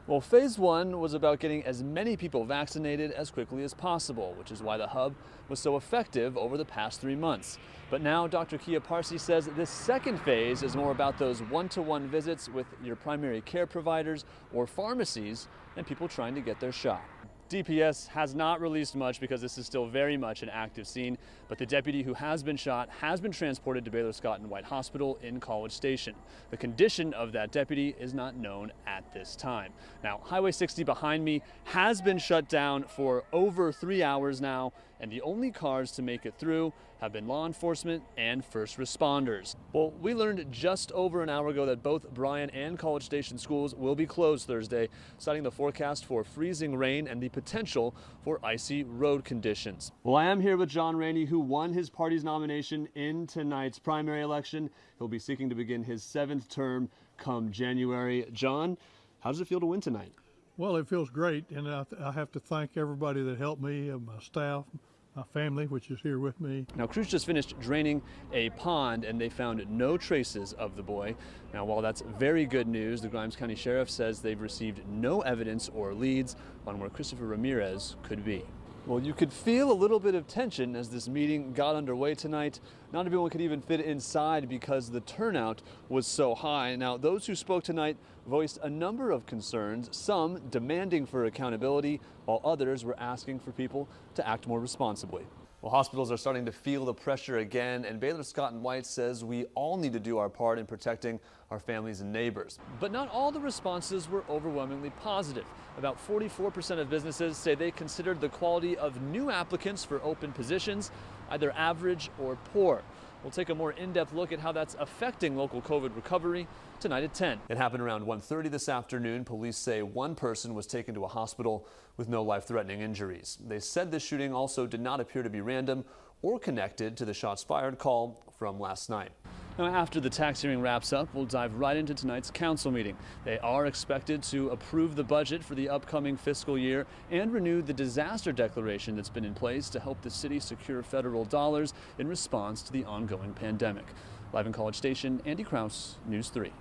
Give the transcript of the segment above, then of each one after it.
Well, phase one was about getting as many people vaccinated as quickly as possible, which is why the hub was so effective over the past 3 months. But now Dr. Kia Parsi says this second phase is more about those one-to-one visits with your primary care providers or pharmacies and people trying to get their shot. DPS has not released much because this is still very much an active scene, but the deputy who has been shot has been transported to Baylor Scott and White Hospital in College Station. The condition of that deputy is not known at this time. Now, Highway 60 behind me has been shut down for over 3 hours now, and the only cars to make it through have been law enforcement and first responders. Well, we learned just over an hour ago that both Bryan and College Station schools will be closed Thursday, citing the forecast for freezing rain and the potential for icy road conditions. Well, I am here with John Rainey, who won his party's nomination in tonight's primary election. He'll be seeking to begin his 7th term come January. John, how does it feel to win tonight? Well, it feels great, and I have to thank everybody that helped me, my staff, my family, which is here with me. Now, crews just finished draining a pond and they found no traces of the boy. Now, while that's very good news, the Grimes County Sheriff says they've received no evidence or leads on where Christopher Ramirez could be. Well, you could feel a little bit of tension as this meeting got underway tonight. Not everyone could even fit inside because the turnout was so high. Now, those who spoke tonight voiced a number of concerns, some demanding for accountability, while others were asking for people to act more responsibly. Well, hospitals are starting to feel the pressure again, and Baylor Scott and White says we all need to do our part in protecting our families and neighbors. But not all the responses were overwhelmingly positive. About 44% of businesses say they considered the quality of new applicants for open positions either average or poor. We'll take a more in-depth look at how that's affecting local COVID recovery tonight at 10. It happened around 1:30 this afternoon. Police say one person was taken to a hospital with no life-threatening injuries. They said this shooting also did not appear to be random or connected to the shots fired call from last night. Now, after the tax hearing wraps up, we'll dive right into tonight's council meeting. They are expected to approve the budget for the upcoming fiscal year and renew the disaster declaration that's been in place to help the city secure federal dollars in response to the ongoing pandemic. Live in College Station, Andy Krauss, News 3.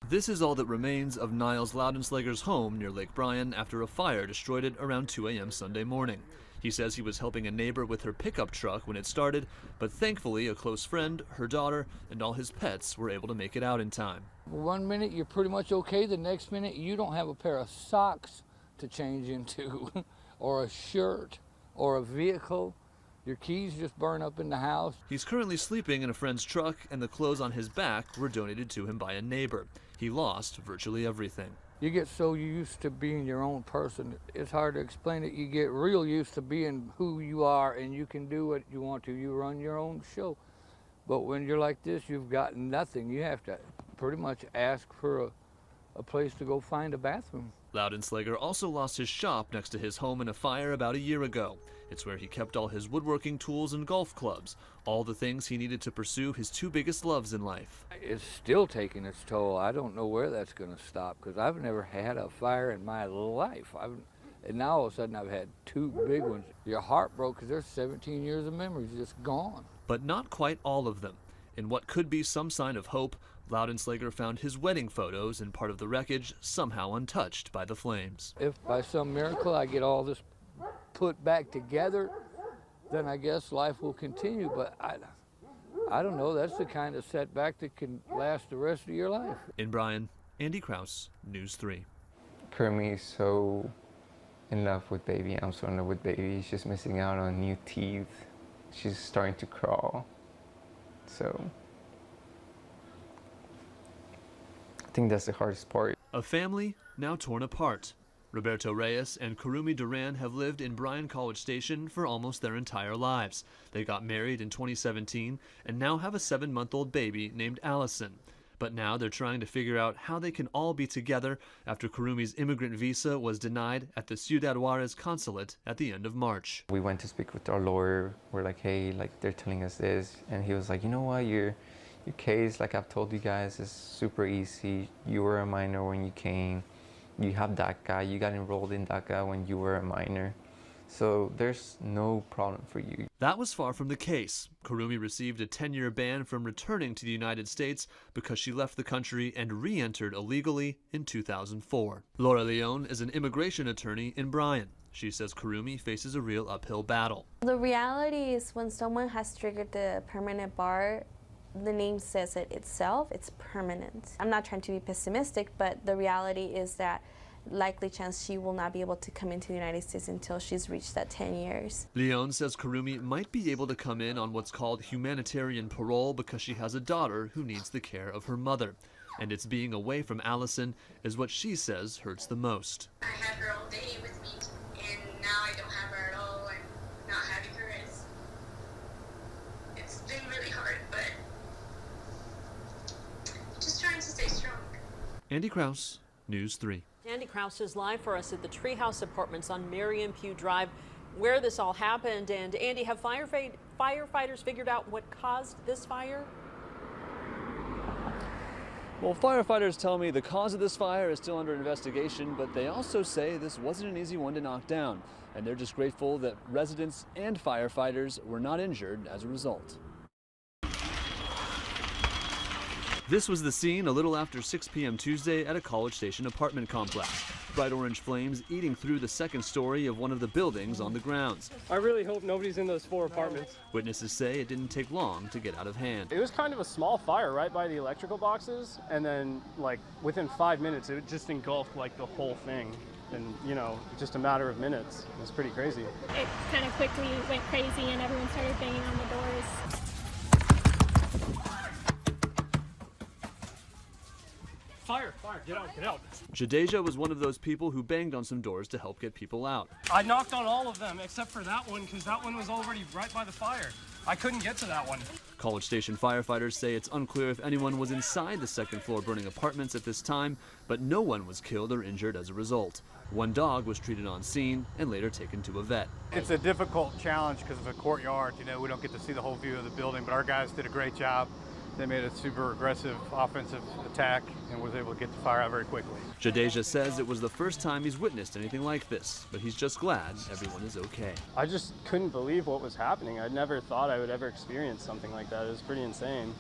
This is all that remains of Niles Loudenslager's home near Lake Bryan after a fire destroyed it around 2 a.m. Sunday morning. He says he was helping a neighbor with her pickup truck when it started, but thankfully a close friend, her daughter, and all his pets were able to make it out in time. 1 minute you're pretty much okay, the next minute you don't have a pair of socks to change into, or a shirt, or a vehicle. Your keys just burn up in the house. He's currently sleeping in a friend's truck, and the clothes on his back were donated to him by a neighbor. He lost virtually everything. You get so used to being your own person, it's hard to explain it. You get real used to being who you are and you can do what you want to. You run your own show. But when you're like this, you've got nothing. You have to pretty much ask for a place to go find a bathroom. Loudenslager also lost his shop next to his home in a fire about a year ago. It's where he kept all his woodworking tools and golf clubs, all the things he needed to pursue his 2 biggest loves in life. It's still taking its toll. I don't know where that's going to stop because I've never had a fire in my life. And now all of a sudden I've had 2 big ones. Your heart broke because there's 17 years of memories just gone. But not quite all of them. In what could be some sign of hope, Loudenslager found his wedding photos and part of the wreckage somehow untouched by the flames. If by some miracle I get all this put back together, then I guess life will continue. But I don't know. That's the kind of setback that can last the rest of your life. In Bryan, Andy Krauss, News 3. Kermit is so in love with baby. I'm so in love with baby. She's missing out on new teeth. She's starting to crawl. So I think that's the hardest part. A family now torn apart. Roberto Reyes and Kurumi Duran have lived in Bryan College Station for almost their entire lives. They got married in 2017 and now have a 7-month-old baby named Allison. But now they're trying to figure out how they can all be together after Kurumi's immigrant visa was denied at the Ciudad Juarez consulate at the end of March. We went to speak with our lawyer. We're like, hey, like they're telling us this. And he was like, you know what, your case, like I've told you guys, is super easy. You were a minor when you came. You have DACA. You got enrolled in DACA when you were a minor. So there's no problem for you. That was far from the case. Kurumi received a 10-year ban from returning to the United States because she left the country and re-entered illegally in 2004. Laura Leone is an immigration attorney in Bryan. She says Kurumi faces a real uphill battle. The reality is when someone has triggered the permanent bar, the name says it itself, it's permanent. I'm not trying to be pessimistic, but the reality is that likely chance she will not be able to come into the United States until she's reached that 10 years. Leone says Kurumi might be able to come in on what's called humanitarian parole because she has a daughter who needs the care of her mother. And it's being away from Allison is what she says hurts the most. I had her all day with me, and now I don't have her at all, and not having her it's been really hard, but just trying to stay strong. Andy Krauss, News 3. Andy Krauss is live for us at the Treehouse Apartments on Marion Pugh Drive, where this all happened. And Andy, have firefighters figured out what caused this fire? Well, firefighters tell me the cause of this fire is still under investigation, but they also say this wasn't an easy one to knock down. And they're just grateful that residents and firefighters were not injured as a result. This was the scene a little after 6 p.m. Tuesday at a College Station apartment complex. Bright orange flames eating through the second story of one of the buildings on the grounds. I really hope nobody's in those 4 apartments. Witnesses say it didn't take long to get out of hand. It was kind of a small fire right by the electrical boxes, and then like within 5 minutes it just engulfed like the whole thing. And you know, just a matter of minutes. It was pretty crazy. It kind of quickly went crazy and everyone started banging on the doors. Fire, get out. Jadeja was one of those people who banged on some doors to help get people out. I knocked on all of them except for that one because that one was already right by the fire. I couldn't get to that one. College Station firefighters say it's unclear if anyone was inside the second floor burning apartments at this time, but no one was killed or injured as a result. One dog was treated on scene and later taken to a vet. It's a difficult challenge because of a courtyard. You know, we don't get to see the whole view of the building, but our guys did a great job. They made a super aggressive offensive attack and was able to get the fire out very quickly. Jadeja says it was the first time he's witnessed anything like this, but he's just glad everyone is okay. I just couldn't believe what was happening. I never thought I would ever experience something like that. It was pretty insane.